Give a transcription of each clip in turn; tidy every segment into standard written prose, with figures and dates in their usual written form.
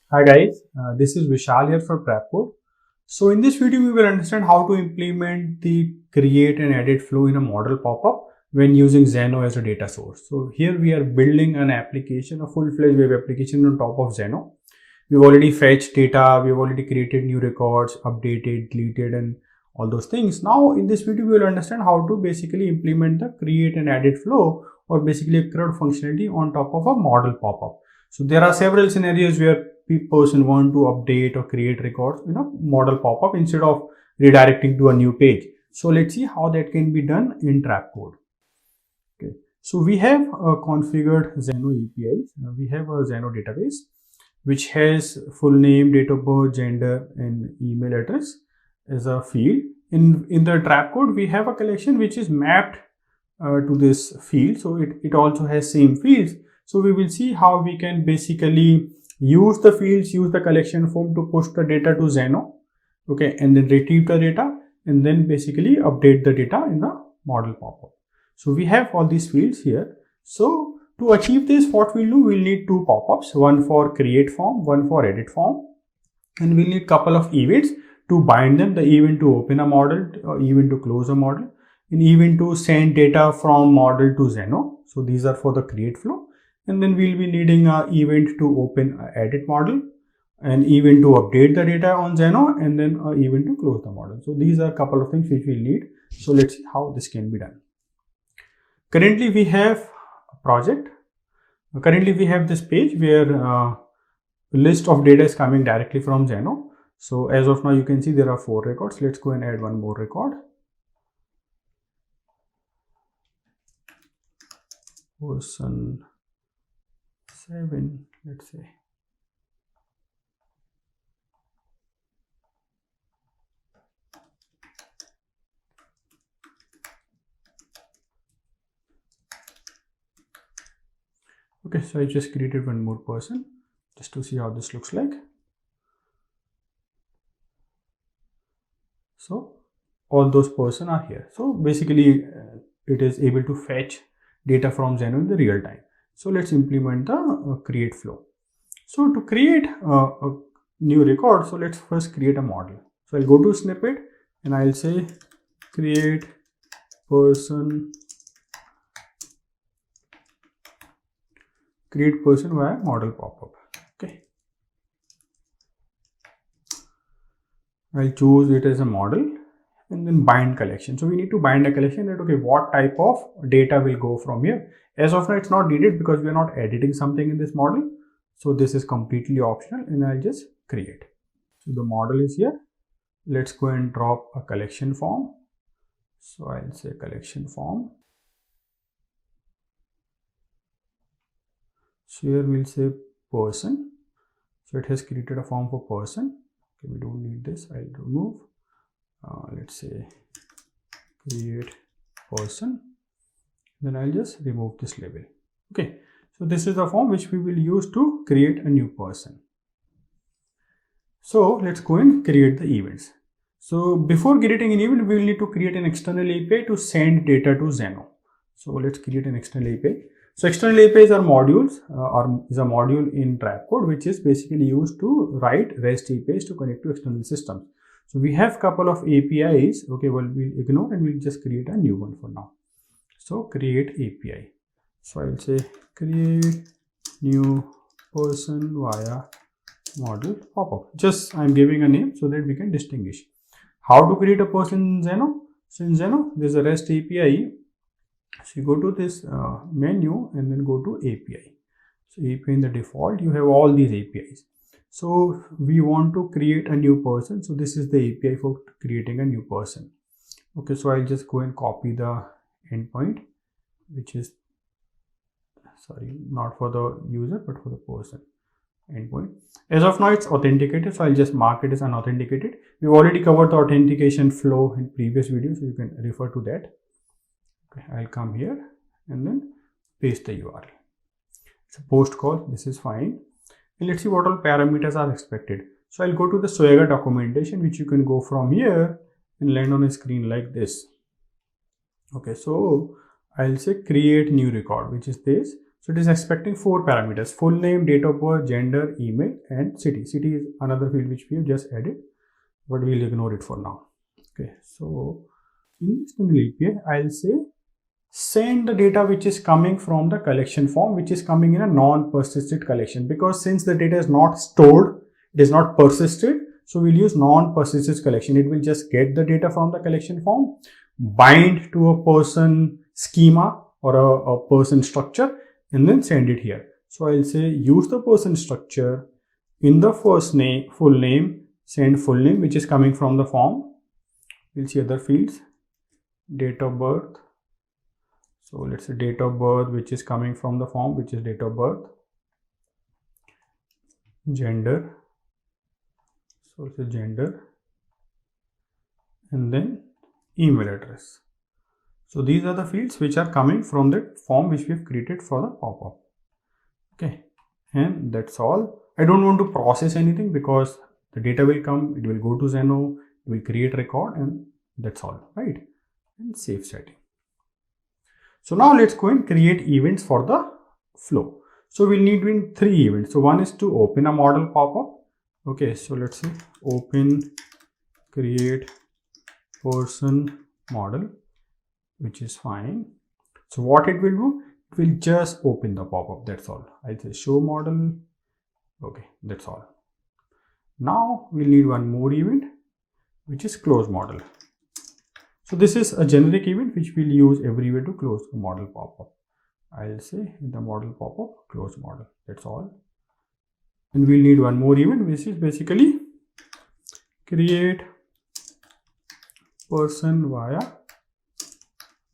Hi guys, this is Vishal here for Drapcode. So in this video, we will understand how to implement the create and edit flow in a model pop-up when using Xano as a data source. So here we are building an application, a full-fledged web application on top of Xano. We've already fetched data, we've already created new records, updated, deleted, and all those things. Now in this video, we will understand how to basically implement the create and edit flow, or basically a CRUD functionality on top of a model pop-up. So there are several scenarios where person want to update or create records in a model pop-up instead of redirecting to a new page. So let's see how that can be done in Drapcode. Okay, so we have configured Xano APIs. We have a Xano database which has full name, date of birth, gender, and email address as a field. In the Drapcode, we have a collection which is mapped to this field, so it also has same fields. So we will see how we can basically use the fields, use the collection form to push the data to Xano, okay, and then retrieve the data and then basically update the data in the model pop-up. So we have all these fields here. So to achieve this, what we'll do, we'll need two pop-ups, one for create form, one for edit form, and we'll need couple of events to bind them, the event to open a model, or event to close a model, an event to send data from model to Xano. So these are for the create flow. And then we'll be needing an event to open an edit model, an event to update the data on Xano, and then an event to close the model. So these are a couple of things which we'll need. So let's see how this can be done. Currently we have a project. Currently we have this page where a list of data is coming directly from Xano. So as of now, you can see there are 4 records. Let's go and add one more record. Person 7, let's say. Okay, so I just created one more person just to see how this looks like. So all those person are here. So basically it is able to fetch data from Xano in the real time. So let's implement the create flow. So to create a new record, so let's first create a model. So I'll go to snippet and I'll say create person via model pop-up. Okay, I'll choose it as a model and then bind collection. So we need to bind a collection that, okay, what type of data will go from here. As of now, it's not needed because we are not editing something in this model. So this is completely optional and I'll just create. So the model is here. Let's go and drop a collection form. So I'll say collection form. So here we'll say person. So it has created a form for person. Okay, we don't need this. I'll remove. Let's say create person. Then I'll just remove this label. Okay, so this is the form which we will use to create a new person. So let's go and create the events. So before creating an event, we will need to create an external API to send data to Xano. So let's create an external API. So external APIs are modules, or is a module in Drapcode which is basically used to write REST APIs to connect to external systems. So we have couple of APIs. Okay, well, we'll ignore and we'll just create a new one for now. So create API. So I'll say create new person via model pop-up. Just I'm giving a name so that we can distinguish. How to create a person in Xano? So in Xano, there's a REST API. So you go to this menu and then go to API. So API in the default, you have all these APIs. So we want to create a new person. So this is the API for creating a new person. Okay, so I'll just go and copy the endpoint, which is, sorry, not for the user, but for the person endpoint. As of now, it's authenticated. So I'll just mark it as unauthenticated. We've already covered the authentication flow in previous videos, so you can refer to that. Okay, I'll come here and then paste the URL. It's a post call. This is fine. And let's see what all parameters are expected. So I'll go to the Swagger documentation, which you can go from here and land on a screen like this. Okay, so I'll say create new record, which is this. So it is expecting 4 parameters: full name, date of birth, gender, email, and city. City is another field which we have just added, but we'll ignore it for now. Okay, so in this API, I'll say send the data which is coming from the collection form, which is coming in a non-persisted collection, because since the data is not stored, it is not persisted, so we'll use non-persisted collection. It will just get the data from the collection form, bind to a person schema or a person structure, and then send it here. So I'll say use the person structure in the first name, full name, send full name, which is coming from the form. We'll see other fields, date of birth. So let's say date of birth, which is coming from the form, which is date of birth, gender. So it's a gender, and then email address. So these are the fields which are coming from the form which we have created for the pop-up. Okay, and that's all. I don't want to process anything because the data will come, it will go to Xano, it will create record, and that's all, right? And save setting. So now let's go and create events for the flow. So we'll need 3 events. So one is to open a model pop-up. Okay, so let's say open create person model, which is fine. So what it will do, it will just open the pop-up, that's all. I'll say show model. Okay, that's all. Now we'll need one more event, which is close model. So this is a generic event which we'll use everywhere to close a model pop-up. I'll say in the model pop-up, close model, that's all. And we'll need one more event, which is basically create person via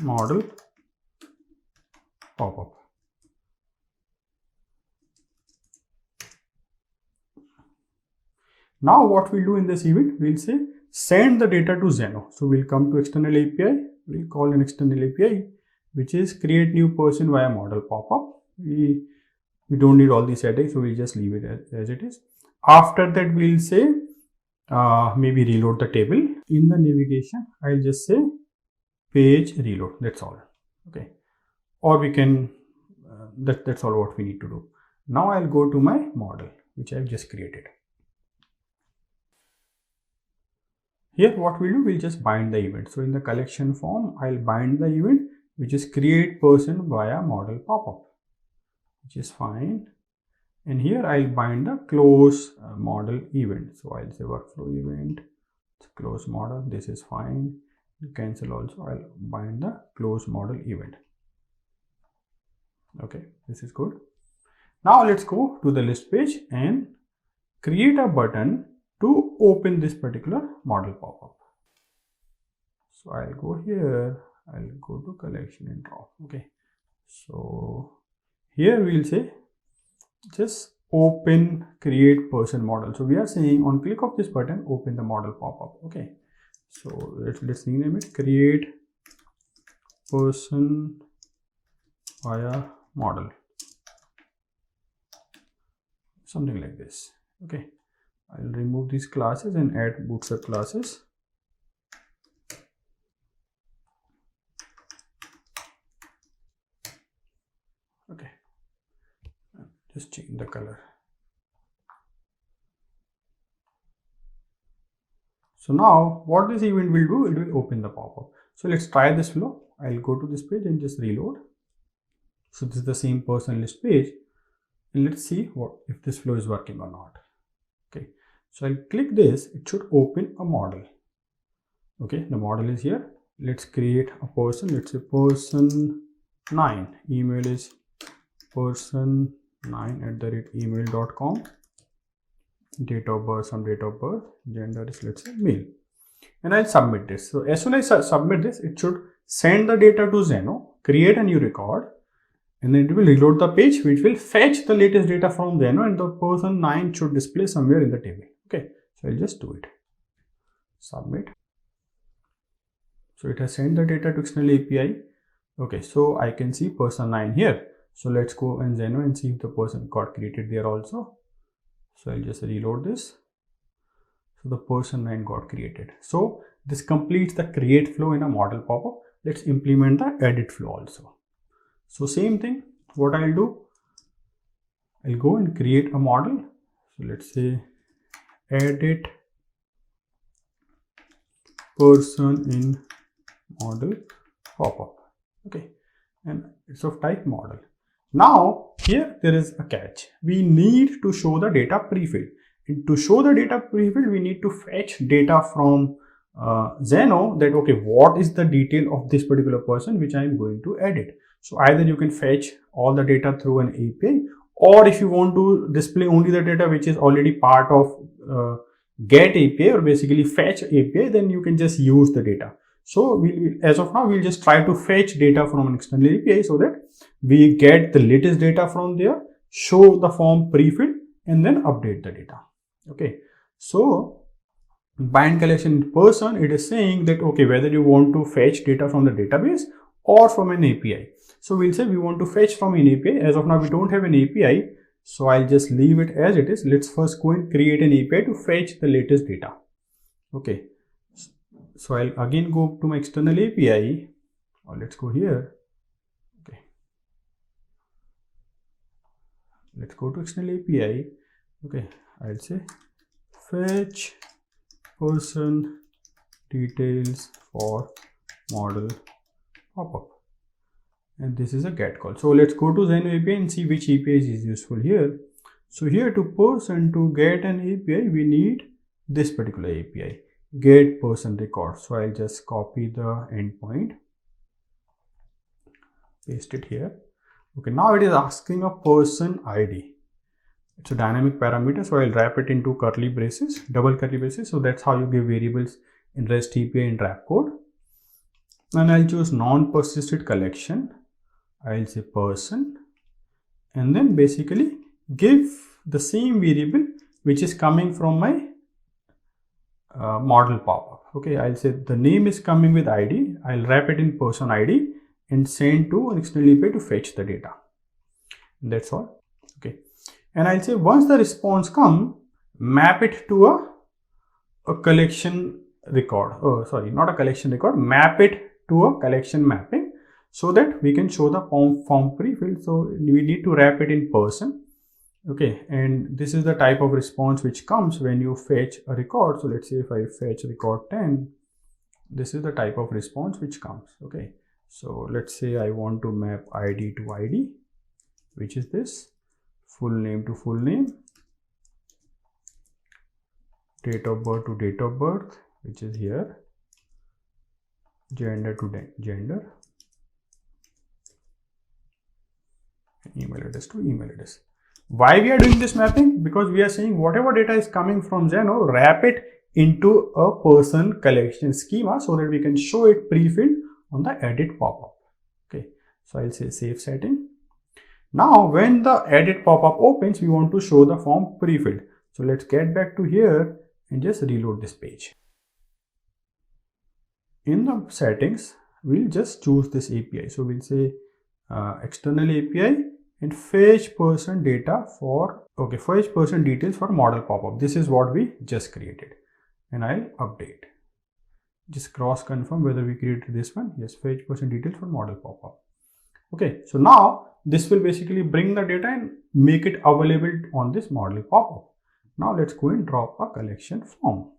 model pop-up. Now what we'll do in this event, we'll say send the data to Xano. So we'll come to external API, we'll call an external API, which is create new person via model pop-up. We don't need all these settings, so we'll just leave it as it is. After that, we'll say maybe reload the table. In the navigation, I'll just say page reload, that's all. Okay, or we can that's all what we need to do. Now I'll go to my model which I've just created. Here what we'll do, we'll just bind the event. So in the collection form, I'll bind the event which is create person via model pop-up, which is fine. And here I'll bind the close model event. So I'll say workflow event, close model, this is fine. Cancel also, I'll bind the close model event. Okay, this is good. Now let's go to the list page and create a button to open this particular model pop-up. So I'll go here, I'll go to collection and drop. Okay, so here we'll say just open create person model. So we are saying on click of this button, open the model pop-up. Okay, so let's rename it create person via model, something like this. Okay, I'll remove these classes and add bootstrap classes. Okay, just change the color. So now what this event will do, it will open the pop-up. So let's try this flow. I'll go to this page and just reload. So this is the same person list page, and let's see what if this flow is working or not. Okay, so I'll click this, it should open a model. Okay, the model is here. Let's create a person. Let's say person 9, email is person9@email.com, date of birth, some date of birth, gender is let's say male, and I'll submit this. So as soon as I submit this, it should send the data to Xano, create a new record, and then it will reload the page, which will fetch the latest data from Xano, and the person 9 should display somewhere in the table. Okay, so I'll just do it. Submit. So it has sent the data to external API. Okay, so I can see person 9 here. So let's go in Xano and see if the person got created there also. So I'll just reload this. So the person 9 got created. So this completes the create flow in a model pop-up. Let's implement the edit flow also. So same thing, what I'll do, I'll go and create a model. So let's say edit person in model popup. Okay, and it's of type model. Now here there is a catch. We need to show the data pre-filled. And to show the data pre-filled, we need to fetch data from Xano, that okay, what is the detail of this particular person which I am going to edit. So either you can fetch all the data through an API, or if you want to display only the data which is already part of get API or basically fetch API, then you can just use the data. So as of now, we'll just try to fetch data from an external API so that we get the latest data from there, show the form pre-filled, and then update the data. Okay, so bind collection person, it is saying that okay, whether you want to fetch data from the database or from an API. So we'll say we want to fetch from an API. As of now, we don't have an API, so I'll just leave it as it is. Let's first go and create an API to fetch the latest data. Okay, so I'll again go to my external API, or let's go here. Okay, let's go to external API. Okay, I'll say fetch person details for model popup, and this is a get call. So let's go to Xano API and see which API is useful here. So here to person, to get an API, we need this particular API, get person record. So I'll just copy the endpoint, paste it here. Okay, now it is asking a person ID. It's a dynamic parameter, so I'll wrap it into curly braces, double curly braces. So that's how you give variables in REST API in Drapcode. And I'll choose non-persisted collection. I'll say person, and then basically give the same variable which is coming from my model popup. Okay, I'll say the name is coming with ID. I'll wrap it in person ID and send to an external API to fetch the data. And that's all. Okay, and I'll say once the response come, map it to a collection record. Oh, sorry, not a collection record. Map it to a collection mapping so that we can show the form pre-filled. So we need to wrap it in person. Okay, and this is the type of response which comes when you fetch a record. So let's say if I fetch record 10, this is the type of response which comes. Okay, so let's say I want to map ID to ID, which is this, full name to full name, date of birth to date of birth, which is here, gender to gender, email address to email address. Why we are doing this mapping? Because we are saying whatever data is coming from Xano, wrap it into a person collection schema so that we can show it pre-filled on the edit popup. Okay, so I'll say save setting. Now when the edit popup opens, we want to show the form pre-filled. So let's get back to here and just reload this page. In the settings, we'll just choose this API. So we'll say external API and fetch person data for, okay, fetch person details for model popup. This is what we just created, and I'll update. Just cross confirm whether we created this one. Yes, fetch person details for model popup. Okay, so now this will basically bring the data and make it available on this model popup. Now let's go and drop a collection form.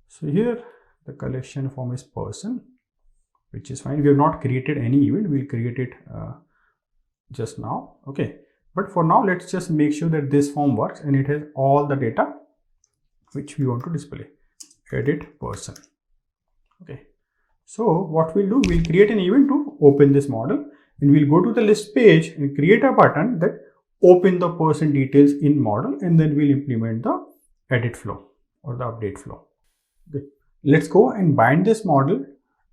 So here the collection form is person, which is fine. We have not created any event. We'll create it just now. Okay, but for now let's just make sure that this form works and it has all the data which we want to display. Edit person. Okay, so what we'll do, we'll create an event to open this model, and we'll go to the list page and create a button that open the person details in model, and then we'll implement the edit flow or the update flow. Okay, let's go and bind this model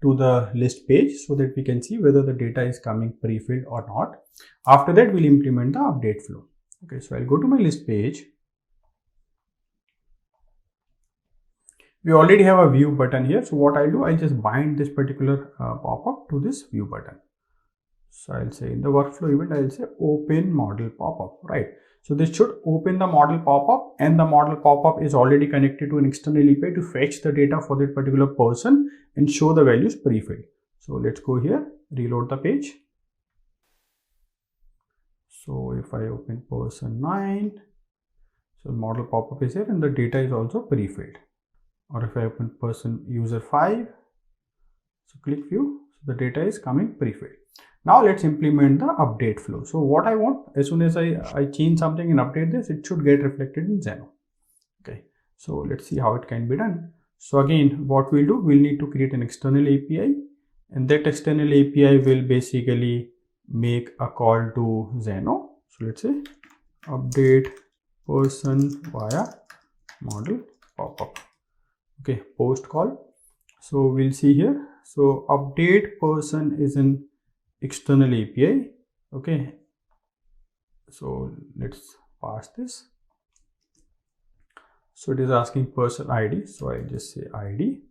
to the list page so that we can see whether the data is coming pre-filled or not. After that, we'll implement the update flow. Okay, so I'll go to my list page. We already have a view button here. So what I'll do, I'll just bind this particular pop-up to this view button. So I'll say in the workflow event, I'll say open model pop-up, right? So this should open the model pop-up, and the model pop-up is already connected to an external API to fetch the data for that particular person and show the values pre-filled. So let's go here, reload the page. So if I open person 9, so model pop-up is here and the data is also pre-filled. Or if I open person user 5, so click view, so the data is coming pre-filled. Now let's implement the update flow. So what I want, as soon as I change something and update this, it should get reflected in Xano. Okay, so let's see how it can be done. So again, what we'll do, we'll need to create an external API, and that external API will basically make a call to Xano. So let's say update person via model popup. Okay, post call. So we'll see here. So update person is an external API. Okay, so let's pass this. So it is asking person ID, so I'll just say ID.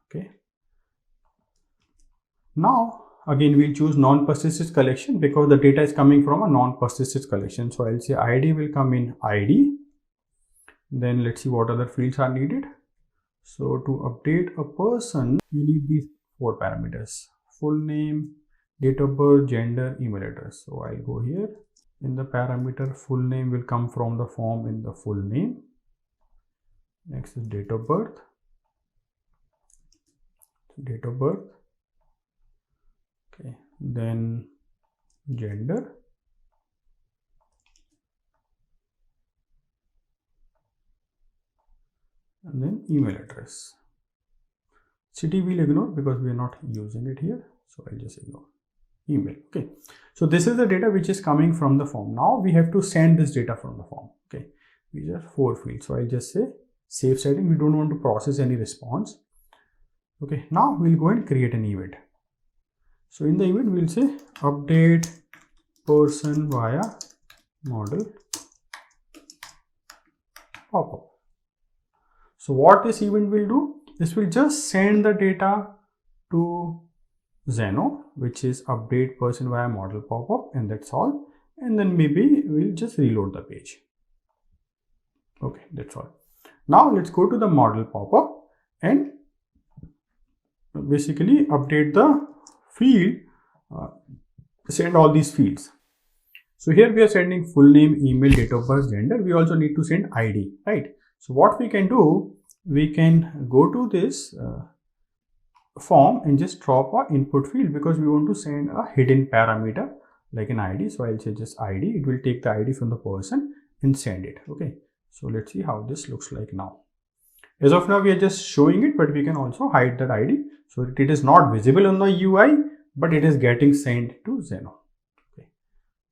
Okay, now again we'll choose non-persistent collection because the data is coming from a non-persistent collection. So I'll say ID will come in ID. Then let's see what other fields are needed. So to update a person, we need these 4 parameters: full name, date of birth, gender, email address. So I'll go here. In the parameter, full name will come from the form in the full name. Next is date of birth. Date of birth. Okay, then gender. And then email address. City we'll ignore because we are not using it here. So I'll just ignore email. Okay, so this is the data which is coming from the form. Now we have to send this data from the form. Okay, these are 4 fields. So I'll just say save setting. We don't want to process any response. Okay, now we'll go and create an event. So in the event, we'll say update person via model popup. So what this event will do, this will just send the data to Xano, which is update person via model popup, and that's all. And then maybe we'll just reload the page. Okay, that's all. Now let's go to the model popup and basically update the field, send all these fields. So here we are sending full name, email, date of birth, gender. We also need to send ID, right? So what we can do, we can go to this form and just drop our input field because we want to send a hidden parameter like an ID. So I'll say just ID. It will take the ID from the person and send it. Okay. So let's see how this looks like now. As of now, we are just showing it, but we can also hide that ID so that it is not visible on the UI, but it is getting sent to Xano. Okay.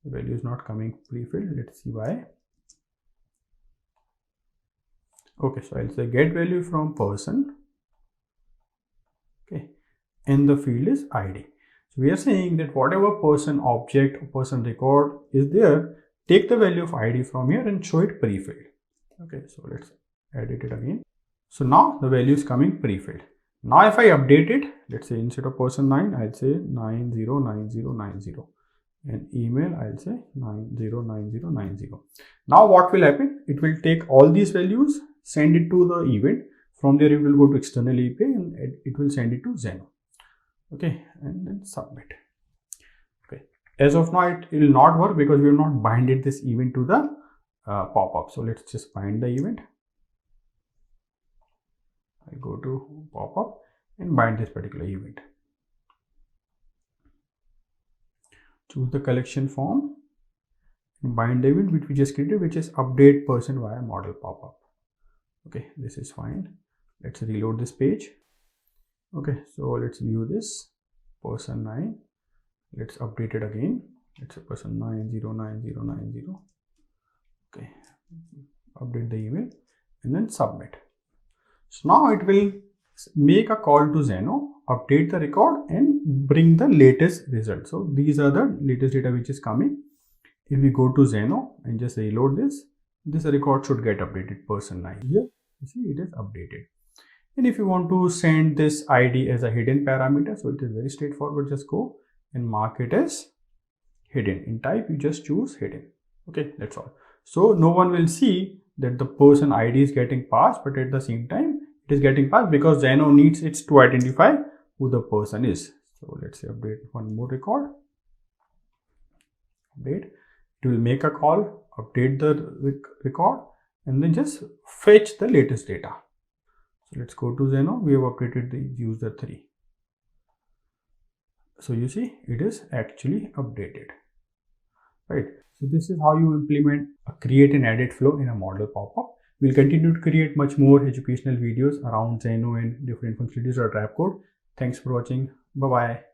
The value is not coming pre-filled. Let's see why. Okay, so I'll say get value from person. Okay, and the field is ID. So we are saying that whatever person object or person record is there, take the value of ID from here and show it pre-filled. Okay, so let's edit it again. So now the value is coming pre-filled. Now if I update it, let's say instead of person 9, I'll say 909090. And email, I'll say 909090. Now what will happen? It will take all these values, send it to the event. From there, it will go to external API and it will send it to Xano. Okay, and then submit. Okay, as of now, it will not work because we have not binded this event to the pop-up. So let's just bind the event. I go to pop-up and bind this particular event. Choose the collection form and bind the event which we just created, which is update person via model popup. Okay, this is fine. Let's reload this page. Okay, so let's view this person 9. Let's update it again. Let's say person 909090. Okay, update the email and then submit. So now it will make a call to Xano, update the record and bring the latest result. So these are the latest data which is coming. If we go to Xano and just reload this record should get updated person 9. Here you see it is updated. And if you want to send this ID as a hidden parameter, so it is very straightforward. Just go and mark it as hidden. In type, you just choose hidden. Okay, that's all. So no one will see that the person ID is getting passed, but at the same time, it is getting passed because Xano needs it to identify who the person is. So let's say update one more record. Update. It will make a call, update the record, and then just fetch the latest data. So let's go to Xano. We have updated the user 3. So you see it is actually updated, right? So this is how you implement a create and edit flow in a model pop-up. We'll continue to create much more educational videos around Xano and different functionalities or Drapcode. Thanks for watching. Bye-bye.